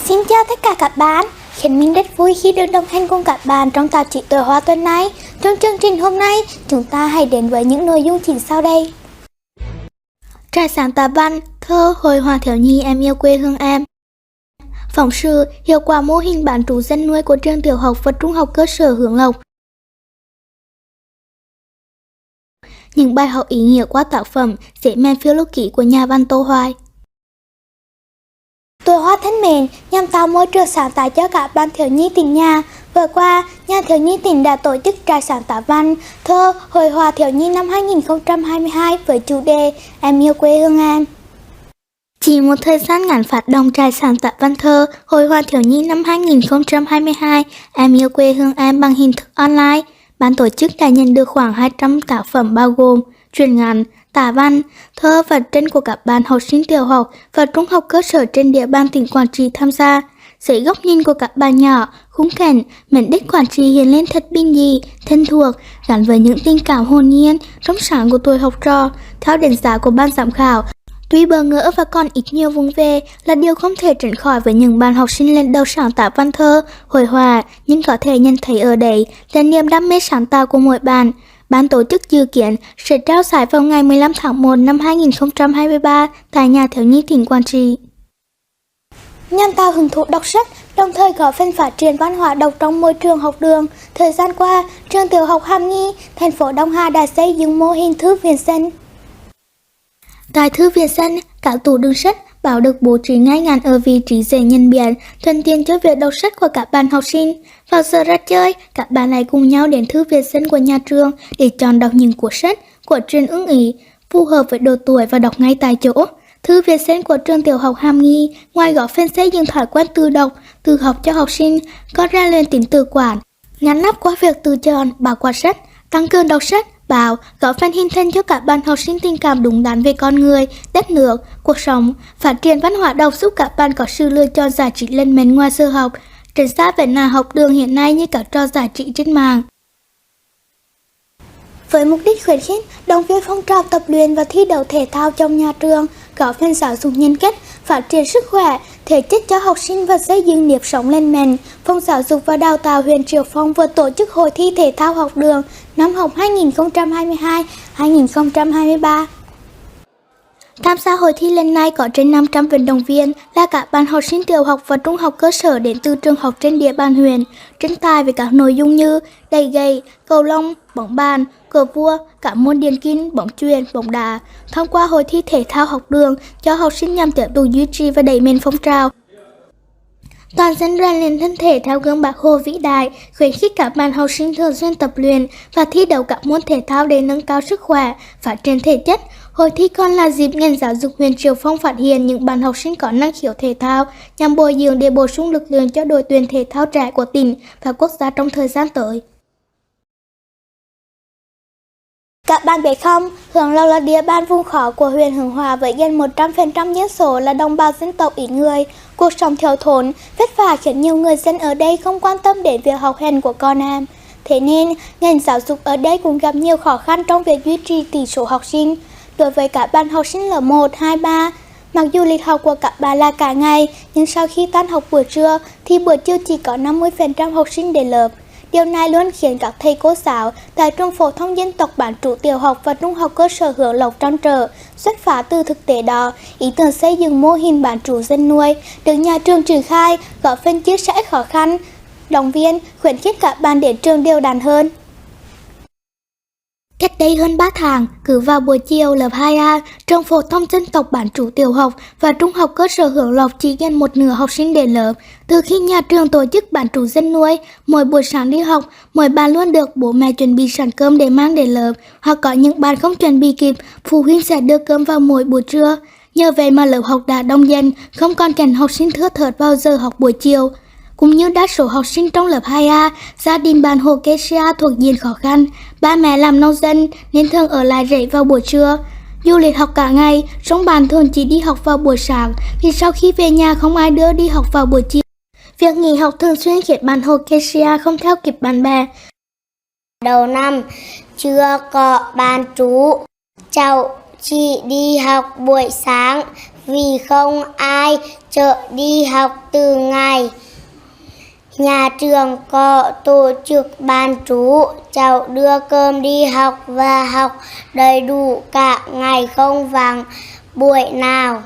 Xin chào tất cả các bạn, khiến mình rất vui khi được đồng hành cùng các bạn trong tạp chí Tuổi Hoa tuần này. Trong chương trình hôm nay, chúng ta hãy đến với những nội dung chính sau đây. Trải sáng tác văn, thơ, hội họa thiếu nhi em yêu quê hương em. Phóng sự, hiệu quả mô hình bán trú dân nuôi của trường tiểu học và trung học cơ sở Hướng Lộc. Những bài học ý nghĩa qua tác phẩm Dễ men phiêu lưu ký của nhà văn Tô Hoài. Tuổi Hoa thân mến, nhằm tạo môi trường sáng tạo cho các bạn thiếu nhi tỉnh nhà, vừa qua, nhà thiếu nhi tỉnh đã tổ chức trại sáng tác văn, thơ, hội họa thiếu nhi năm 2022 với chủ đề Em yêu quê hương em. Chỉ một thời gian ngắn phát động trại sáng tác văn thơ, hội họa thiếu nhi năm 2022 Em yêu quê hương em bằng hình thức online, ban tổ chức đã nhận được khoảng 200 tác phẩm bao gồm truyện ngắn, tả văn, thơ và tranh của các bạn học sinh tiểu học và trung học cơ sở trên địa bàn tỉnh Quảng Trị tham gia. Dưới góc nhìn của các bạn nhỏ, khung cảnh, mảnh đất Quảng Trị hiện lên thật bình dị, thân thuộc, gắn với những tình cảm hồn nhiên, trong sáng của tuổi học trò. Theo đánh giá của ban giám khảo, tuy bỡ ngỡ và còn ít nhiều vùng về là điều không thể tránh khỏi với những bạn học sinh lần đầu sáng tác văn thơ, hội họa, nhưng có thể nhận thấy ở đây là niềm đam mê sáng tạo của mỗi bạn. Ban tổ chức dự kiến sẽ trao giải vào ngày 15 tháng 1 năm 2023 tại nhà thiếu nhi tỉnh Quảng Trị. Nhằm tạo hứng thú đọc sách, đồng thời góp phần phát triển văn hóa đọc trong môi trường học đường, thời gian qua, trường tiểu học Hàm Nghi, thành phố Đông Hà đã xây dựng mô hình thư viện xanh. Tại thư viện xanh, các tủ đựng sách bảo được bố trí ngay ngắn ở vị trí dễ nhận biết, thuận tiện cho việc đọc sách của các bạn học sinh. Vào giờ ra chơi, các bạn hãy cùng nhau đến thư viện xanh của nhà trường để chọn đọc những cuốn sách của trường ưng ý, phù hợp với độ tuổi và đọc ngay tại chỗ. Thư viện xanh của trường tiểu học Hàm Nghi ngoài góp phần xây dựng thói quen tự đọc, tự học cho học sinh, còn rèn luyện tính tự quản, ngăn nắp qua việc tự chọn, bảo quản sách, tăng cường đọc sách, báo, góp phần hình thành cho các bạn học sinh tình cảm đúng đắn về con người, đất nước, cuộc sống, phát triển văn hóa đọc giúp các bạn có sự lựa chọn giải trí lên men ngoài giờ học, tránh xa vấn nạn học đường hiện nay như các trò giải trí trên mạng. Với mục đích khuyến khích, động viên phong trào tập luyện và thi đấu thể thao trong nhà trường, góp phần giáo dục nhân cách, phát triển sức khỏe, thể chất cho học sinh và xây dựng nếp sống lên men, Phòng Giáo dục và Đào tạo huyện Triệu Phong vừa tổ chức hội thi thể thao học đường năm học 2022-2023. Tham gia hội thi lần này có trên 500 vận động viên là các bạn học sinh tiểu học và trung học cơ sở đến từ trường học trên địa bàn huyện, tranh tài với các nội dung như đẩy gậy, cầu lông, bóng bàn, cờ vua, các môn điền kinh, bóng chuyền, bóng đá. Thông qua hội thi thể thao học đường cho học sinh nhằm tiếp tục duy trì và đẩy mạnh phong trào toàn dân rèn luyện thân thể theo gương Bác Hồ vĩ đại, khuyến khích các bạn học sinh thường xuyên tập luyện và thi đấu các môn thể thao để nâng cao sức khỏe, phát triển thể chất. Hội thi còn là dịp ngành giáo dục huyện Triệu Phong phát hiện những bạn học sinh có năng khiếu thể thao nhằm bồi dưỡng để bổ sung lực lượng cho đội tuyển thể thao trẻ của tỉnh và quốc gia trong thời gian tới. Các bạn biết không, Hướng Lộc là địa bàn vùng khó của huyện Hướng Hóa với gần 100% dân số là đồng bào dân tộc ít người. Cuộc sống thiếu thốn, vất vả khiến nhiều người dân ở đây không quan tâm đến việc học hành của con em. Thế nên, ngành giáo dục ở đây cũng gặp nhiều khó khăn trong việc duy trì tỷ số học sinh. Đối với các bạn học sinh lớp 1, 2, 3, mặc dù lịch học của các bạn là cả ngày, nhưng sau khi tan học buổi trưa thì buổi chiều chỉ có 50% học sinh đến lớp. Điều này luôn khiến các thầy cô giáo tại trường phổ thông dân tộc bán trú tiểu học và trung học cơ sở Hướng Lộc trăn trở. Xuất phát từ thực tế đó, ý tưởng xây dựng mô hình bán trú dân nuôi được nhà trường triển khai, góp phần chia sẻ khó khăn, động viên, khuyến khích các bạn đến trường đều đặn hơn. Cách đây hơn 3 tháng, cứ vào buổi chiều lớp 2A, trường phổ thông dân tộc bán trú tiểu học và trung học cơ sở Hướng Lộc chỉ gần một nửa học sinh đến lớp. Từ khi nhà trường tổ chức bán trú dân nuôi, mỗi buổi sáng đi học, mỗi bạn luôn được bố mẹ chuẩn bị sẵn cơm để mang đến lớp, hoặc có những bạn không chuẩn bị kịp, phụ huynh sẽ đưa cơm vào mỗi buổi trưa. Nhờ vậy mà lớp học đã đông dần, không còn cảnh học sinh thưa thớt vào giờ học buổi chiều. Cũng như đa số học sinh trong lớp 2A, gia đình bạn Hồ Kesia thuộc diện khó khăn, ba mẹ làm nông dân nên thường ở lại rẫy vào buổi trưa. Du lịch học cả ngày, song bạn thường chỉ đi học vào buổi sáng vì sau khi về nhà không ai đưa đi học vào buổi chiều. Việc nghỉ học thường xuyên khiến bạn Hồ Kesia không theo kịp bạn bè. Đầu năm chưa có bán trú, cháu chỉ đi học buổi sáng vì không ai chở đi học từ ngày. Nhà trường có tổ chức bán trú, cháu đưa cơm đi học và học đầy đủ cả ngày không vắng buổi nào.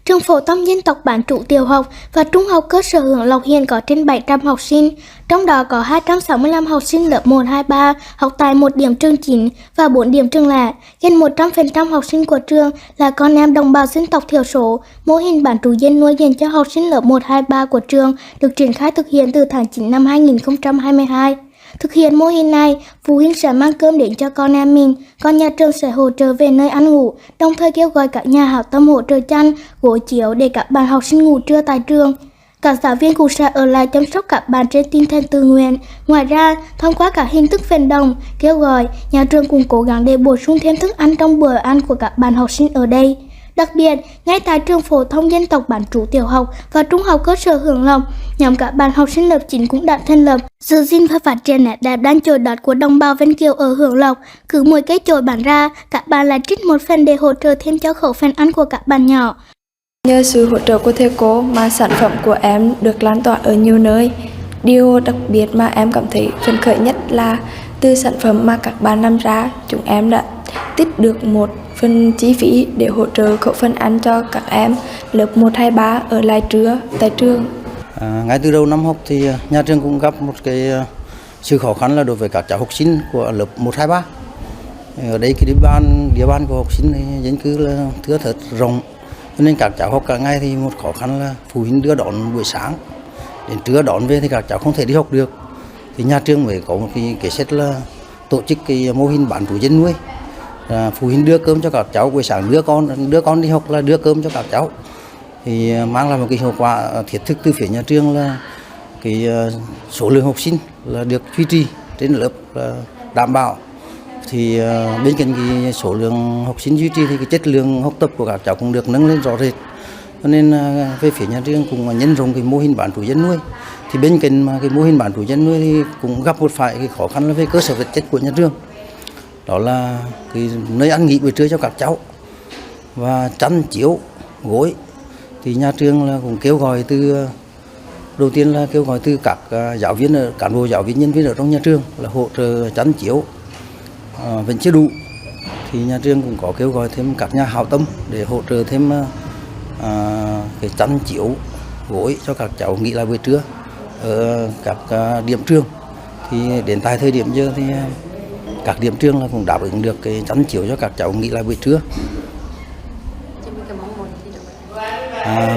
Trường phổ thông dân tộc bán trú tiểu học và trung học cơ sở Hưởng Lộc hiện có trên 700 học sinh, trong đó có 265 học sinh lớp 1, 2, 3 học tại một điểm trường chính và 4 điểm trường lẻ. Gần 100% học sinh của trường là con em đồng bào dân tộc thiểu số. Mô hình bán trú dân nuôi dành cho học sinh lớp 1, 2, 3 của trường được triển khai thực hiện từ tháng 9 năm 2022. Thực hiện mô hình này, phụ huynh sẽ mang cơm đến cho con em mình, còn nhà trường sẽ hỗ trợ về nơi ăn ngủ, đồng thời kêu gọi các nhà hảo tâm hỗ trợ chăn, gối chiếu để các bạn học sinh ngủ trưa tại trường. Các giáo viên cũng sẽ ở lại chăm sóc các bạn trên tinh thần tự nguyện. Ngoài ra, thông qua các hình thức vận động, kêu gọi, nhà trường cũng cố gắng để bổ sung thêm thức ăn trong bữa ăn của các bạn học sinh ở đây. Đặc biệt, ngay tại trường phổ thông dân tộc bán trú tiểu học và trung học cơ sở Hưởng Lộc, nhóm các bạn học sinh lớp 9 cũng đã thành lập giữ gìn và phát triển nét đẹp đan chổi đọt của đồng bào Vân Kiều ở Hưởng Lộc. Cứ mỗi cây chổi bán ra, các bạn lại trích một phần để hỗ trợ thêm cho khẩu phần ăn của các bạn nhỏ. Nhờ sự hỗ trợ của thầy cô mà sản phẩm của em được lan tỏa ở nhiều nơi. Điều đặc biệt mà em cảm thấy phấn khởi nhất là từ sản phẩm mà các bạn làm ra, chúng em đã tích được một phần chi phí để hỗ trợ khẩu phần ăn cho các em lớp 1, 2, 3 ở lại trưa tại trường. Ngay từ đầu năm học thì nhà trường cũng gặp một cái sự khó khăn là đối với các cháu học sinh của lớp 1, 2, 3. Ở đây cái địa bàn của học sinh thì dân cư là thưa thớt rộng, cho nên các cháu học cả ngày thì một khó khăn là phụ huynh đưa đón buổi sáng, đến trưa đón về thì các cháu không thể đi học được. Thì nhà trường mới có một cái kế sách là tổ chức cái mô hình bán trú dân nuôi. Phụ huynh đưa cơm cho các cháu, buổi sáng đưa con đi học là đưa cơm cho các cháu, thì mang lại một cái hiệu quả thiết thực từ phía nhà trường là cái số lượng học sinh là được duy trì trên lớp là đảm bảo. Thì bên cạnh cái số lượng học sinh duy trì thì cái chất lượng học tập của các cháu cũng được nâng lên rõ rệt. Cho nên về phía nhà trường cũng nhân rộng cái mô hình bán trú dân nuôi. Thì bên cạnh mà cái mô hình bán trú dân nuôi thì cũng gặp một phải cái khó khăn là về cơ sở vật chất của nhà trường. Đó là cái nơi ăn nghỉ buổi trưa cho các cháu và chăn chiếu gối. Thì nhà trường là cũng kêu gọi đầu tiên là kêu gọi từ các giáo viên, cán bộ giáo viên nhân viên ở trong nhà trường là hỗ trợ chăn chiếu vẫn chưa đủ. Thì nhà trường cũng có kêu gọi thêm các nhà hảo tâm để hỗ trợ thêm cái chăn chiếu gối cho các cháu nghỉ lại buổi trưa ở các điểm trường. Thì đến tại thời điểm giờ thì các điểm trường là cũng đáp ứng được cái chăn chiếu cho các cháu nghỉ lại buổi trưa.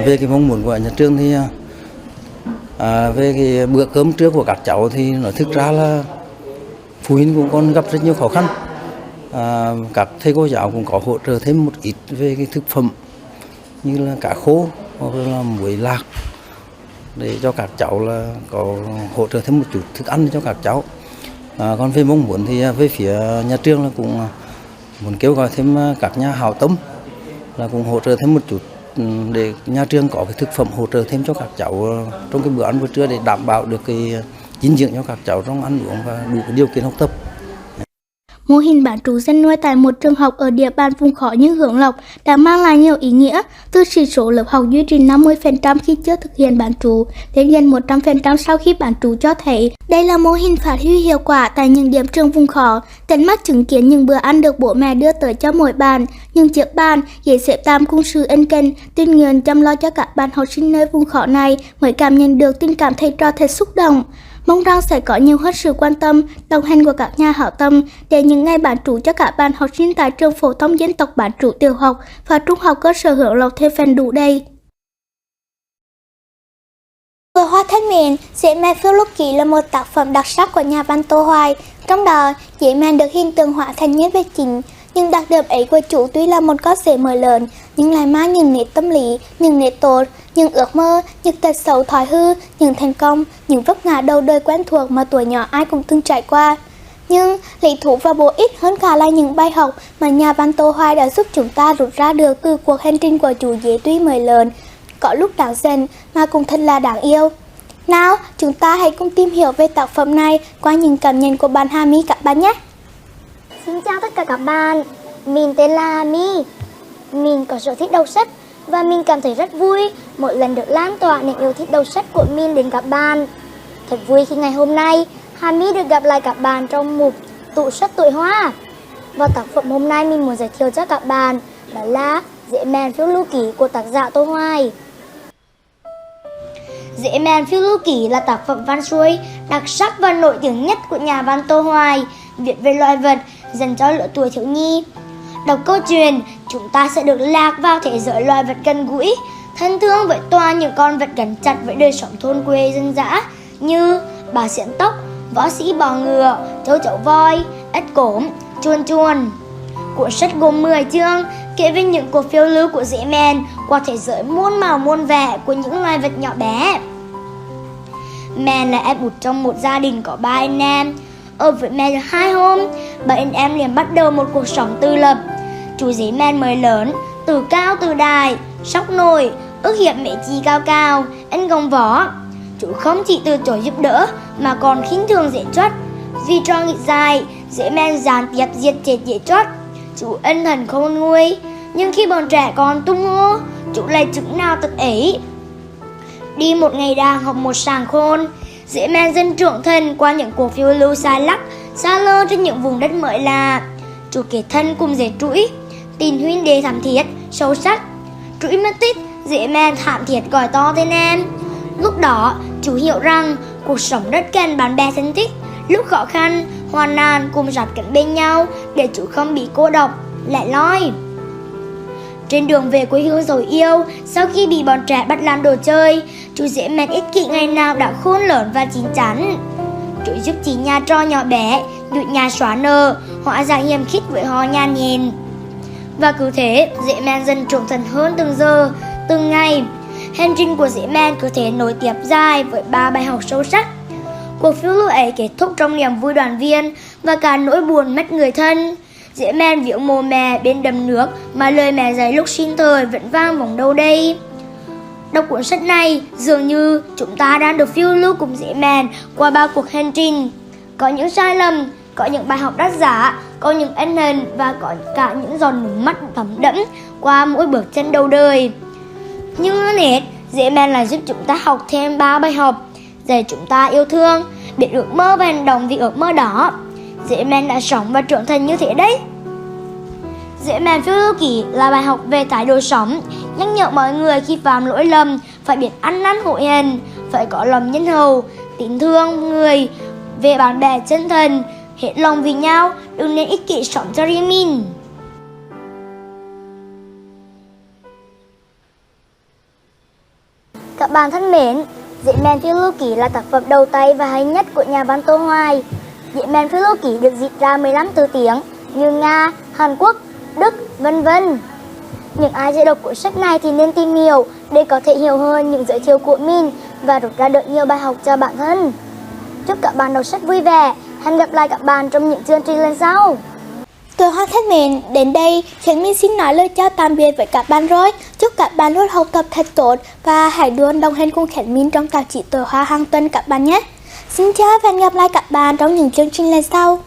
Về cái mong muốn của nhà trường thì về cái bữa cơm trưa của các cháu thì nói thực ra là phụ huynh cũng còn gặp rất nhiều khó khăn. Các thầy cô giáo cũng có hỗ trợ thêm một ít về cái thực phẩm như là cá khô hoặc là muối lạc để cho các cháu là có hỗ trợ thêm một chút thức ăn cho các cháu. Còn về mong muốn thì về phía nhà trường là cũng muốn kêu gọi thêm các nhà hảo tâm là cũng hỗ trợ thêm một chút để nhà trường có cái thực phẩm hỗ trợ thêm cho các cháu trong cái bữa ăn buổi trưa để đảm bảo được cái dinh dưỡng cho các cháu trong ăn uống và đủ cái điều kiện học tập. Mô hình bán trú dân nuôi tại một trường học ở địa bàn vùng khó như Hưởng Lộc đã mang lại nhiều ý nghĩa, từ chỉ số lớp học duy trì 50% khi chưa thực hiện bán trú đến gần 100% sau khi bán trú, cho thấy đây là mô hình phát huy hiệu quả tại những điểm trường vùng khó. Tận mắt chứng kiến những bữa ăn được bố mẹ đưa tới cho mỗi bạn, những chiếc bàn, ghế xếp tạm cùng sự ân cần, tình nguyện chăm lo cho các bạn học sinh nơi vùng khó này mới cảm nhận được tình cảm thầy trò thật xúc động. Mong rằng sẽ có nhiều hơn sự quan tâm, đồng hành của các nhà hảo tâm để những ngày bán trú cho các bạn học sinh tại trường phổ thông dân tộc bán trú tiểu học và trung học cơ sở Hưởng Lộc thêm phần đủ đầy. Vở Hoa Thanh Miền, Dễ Mèn Phiêu Lưu Ký là một tác phẩm đặc sắc của nhà văn Tô Hoài. Trong đó, dễ mèn được hình tượng hóa thành nhân vật chính. Nhưng đặc điểm ấy của chủ tuy là một con rể mới lớn, nhưng lại mang những nét tâm lý, những nét tốt, những ước mơ, những tật xấu thói hư, những thành công, những vấp ngã đầu đời quen thuộc mà tuổi nhỏ ai cũng từng trải qua. Nhưng lý thú và bổ ích hơn cả là những bài học mà nhà văn Tô Hoài đã giúp chúng ta rút ra được từ cuộc hành trình của chú dế tuy mới lớn, có lúc đáng giận mà cũng thật là đáng yêu. Nào, chúng ta hãy cùng tìm hiểu về tác phẩm này qua những cảm nhận của bạn Hà My các bạn nhé. Xin chào tất cả các bạn. Mình tên là Hà My. Mình có sở thích đọc sách và mình cảm thấy rất vui mỗi lần được lan tỏa niềm yêu thích đọc sách của mình đến các bạn. Thật vui khi ngày hôm nay Hà My được gặp lại các bạn trong mục tủ sách tuổi hoa. Và tác phẩm hôm nay mình muốn giới thiệu cho các bạn đó là Dế Mèn Phiêu Lưu Ký của tác giả Tô Hoài. Dế Mèn Phiêu Lưu Ký là tác phẩm văn xuôi đặc sắc và nổi tiếng nhất của nhà văn Tô Hoài, viết về loài vật dành cho lứa tuổi thiếu nhi. Đọc câu chuyện, chúng ta sẽ được lạc vào thế giới loài vật gần gũi, thân thương với toàn những con vật gắn chặt với đời sống thôn quê dân dã như bà xiển tóc, võ sĩ bò ngựa, châu chấu voi, ếch cốm, chuồn chuồn. Cuốn sách gồm 10 chương kể về những cuộc phiêu lưu của Dế Mèn qua thế giới muôn màu muôn vẻ của những loài vật nhỏ bé. Mèn là em út trong một gia đình có 3 anh em. Ở với mẹ được 2 hôm, 7 anh em liền bắt đầu một cuộc sống tự lập. Chú Dế Mèn mới lớn, từ cao từ đài, sóc nổi, ước hiệp mẹ chi cao cao, anh gồng võ. Chú không chỉ từ chối giúp đỡ mà còn khinh thường Dế Choắt. Vì cho nghịch dài, Dế Mèn gián tiếp diệt chết Dế Choắt. Chú ân hận không nguôi, nhưng khi bọn trẻ còn tung hô, chú lại chứng nào tật ấy. Đi một ngày đàng học một sàng khôn, Dế Mèn dần trưởng thành qua những cuộc phiêu lưu xa lắc, xa lơ trên những vùng đất mới lạ. Chú kết thân cùng Dế Trũi, tình huynh đệ thắm thiết, sâu sắc. Trũi mất tích, Dế Mèn thảm thiết gọi to tên em. Lúc đó, chú hiểu rằng cuộc sống rất cần bạn bè thân thích. Lúc khó khăn, hoạn nạn cùng sát cánh bên nhau để chú không bị cô độc, lẻ loi. Trên đường về quê hương dấu yêu, sau khi bị bọn trẻ bắt làm đồ chơi, chú Dế Mèn ích kỷ ngày nào đã khôn lớn và chín chắn. Chú giúp chị nhà trò nhỏ bé, nhụt nhà xóa nợ, hóa giải hiềm khích với họ nhàn nhện. Và cứ thế, Dế Mèn dần trưởng thành hơn từng giờ, từng ngày. Hành trình của Dế Mèn cứ thế nối tiếp dài với 3 bài học sâu sắc. Cuộc phiêu lưu ấy kết thúc trong niềm vui đoàn viên và cả nỗi buồn mất người thân. Dế Mèn viếng mồ mẹ bên đầm nước mà lời mẹ dạy lúc sinh thời vẫn vang vọng đâu đây. Đọc cuốn sách này dường như chúng ta đang được phiêu lưu cùng Dế Mèn qua 3 cuộc hành trình. Có những sai lầm, có những bài học đắt giá, có những ân hận và có cả những giọt nước mắt thấm đẫm qua mỗi bước chân đầu đời. Nhưng hơn hết, Dế Mèn lại giúp chúng ta học thêm 3 bài học, dạy chúng ta yêu thương, biết ước mơ và hành động vì ước mơ đó. Dế Mèn đã sống và trưởng thành như thế đấy. Dế Mèn Phiêu Lưu Ký là bài học về thái độ sống, nhắc nhở mọi người khi phạm lỗi lầm phải biết ăn năn hối hận, phải có lòng nhân hậu, tín thương người, về bạn bè chân thành, hết lòng vì nhau, đừng nên ích kỷ sống cho riêng mình. Các bạn thân mến, Dế Mèn Phiêu Lưu Ký là tác phẩm đầu tay và hay nhất của nhà văn Tô Hoài. Dế Mèn Phiêu Lưu Ký được dịch ra 15 thứ tiếng như Nga, Hàn Quốc, Đức, vân vân. Những ai sẽ đọc cuốn sách này thì nên tìm hiểu để có thể hiểu hơn những giới thiệu của mình và rút ra được nhiều bài học cho bản thân. Chúc các bạn đọc sách vui vẻ. Hẹn gặp lại các bạn trong những chương trình lần sau. Tuổi Hoa thân mến, đến đây Khánh My xin nói lời chào tạm biệt với các bạn rồi. Chúc các bạn luôn học tập thật tốt và hãy luôn đồng hành cùng Khánh My trong tạp chí Tuổi Hoa hàng tuần các bạn nhé. Xin chào và hẹn gặp lại các bạn trong những chương trình lần sau.